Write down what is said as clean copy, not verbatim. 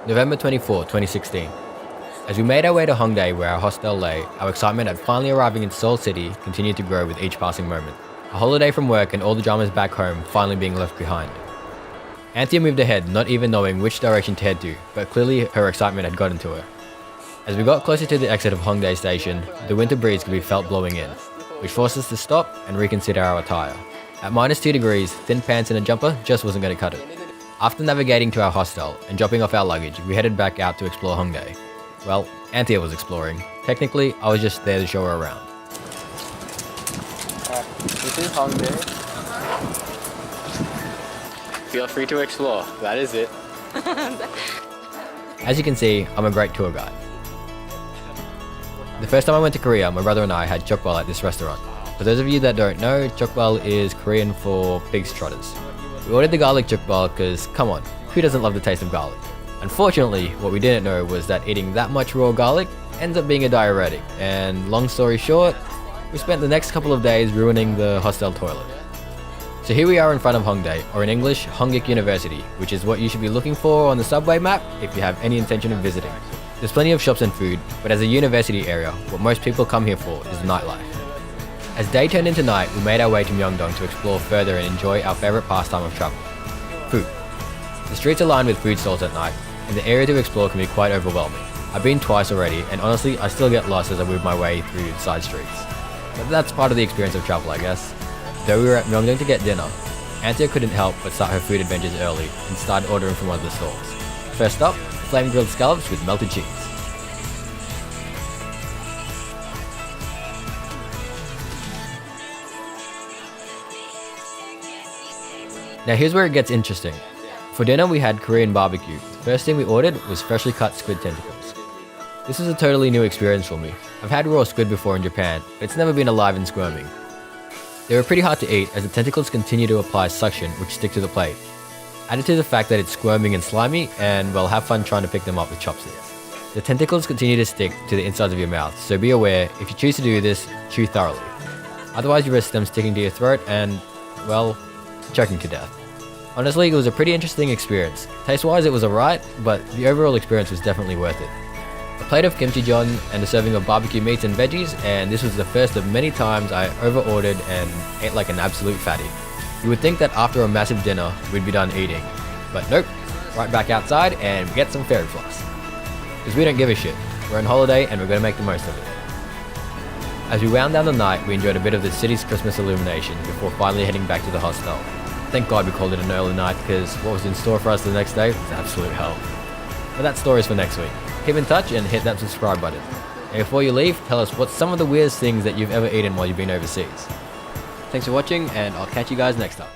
November 24, 2016. As we made our way to Hongdae where our hostel lay, our excitement at finally arriving in Seoul City continued to grow with each passing moment. A holiday from work and all the dramas back home finally being left behind. Anthea moved ahead, not even knowing which direction to head to, but clearly her excitement had gotten to her. As we got closer to the exit of Hongdae Station, the winter breeze could be felt blowing in, which forced us to stop and reconsider our attire. At -2 degrees, thin pants and a jumper just wasn't going to cut it. After navigating to our hostel and dropping off our luggage, we headed back out to explore Hongdae. Well, Anthea was exploring. Technically, I was just there to show her around. This is Hongdae. Feel free to explore. That is it. As you can see, I'm a great tour guide. The first time I went to Korea, my brother and I had jokbal at this restaurant. For those of you that don't know, jokbal is Korean for pig's trotters. We ordered the garlic jokbal because, come on, who doesn't love the taste of garlic? Unfortunately, what we didn't know was that eating that much raw garlic ends up being a diuretic, and long story short, we spent the next couple of days ruining the hostel toilet. So here we are in front of Hongdae, or in English, Hongik University, which is what you should be looking for on the subway map if you have any intention of visiting. There's plenty of shops and food, but as a university area, what most people come here for is nightlife. As day turned into night, we made our way to Myeongdong to explore further and enjoy our favorite pastime of travel: food. The streets are lined with food stalls at night, and the area to explore can be quite overwhelming. I've been twice already, and honestly, I still get lost as I move my way through the side streets. But that's part of the experience of travel, I guess. Though we were at Myeongdong to get dinner, Anthea couldn't help but start her food adventures early and started ordering from one of the stalls. First up, flame grilled scallops with melted cheese. Now here's where it gets interesting. For dinner we had Korean barbecue. The first thing we ordered was freshly cut squid tentacles. This was a totally new experience for me. I've had raw squid before in Japan, but it's never been alive and squirming. They were pretty hard to eat as the tentacles continue to apply suction which stick to the plate. Added to the fact that it's squirming and slimy, and well, have fun trying to pick them up with chopsticks. The tentacles continue to stick to the insides of your mouth, so be aware, if you choose to do this, chew thoroughly. Otherwise you risk them sticking to your throat and, well, choking to death. Honestly, it was a pretty interesting experience. Taste-wise it was alright, but the overall experience was definitely worth it. A plate of kimchi jeon and a serving of barbecue meats and veggies, and this was the first of many times I over-ordered and ate like an absolute fatty. You would think that after a massive dinner, we'd be done eating. But nope, right back outside and we get some fairy floss. Because we don't give a shit. We're on holiday and we're going to make the most of it. As we wound down the night, we enjoyed a bit of the city's Christmas illumination before finally heading back to the hostel. Thank God we called it an early night because what was in store for us the next day was absolute hell. But that story's for next week. Keep in touch and hit that subscribe button. And before you leave, tell us what's some of the weirdest things that you've ever eaten while you've been overseas. Thanks for watching and I'll catch you guys next time.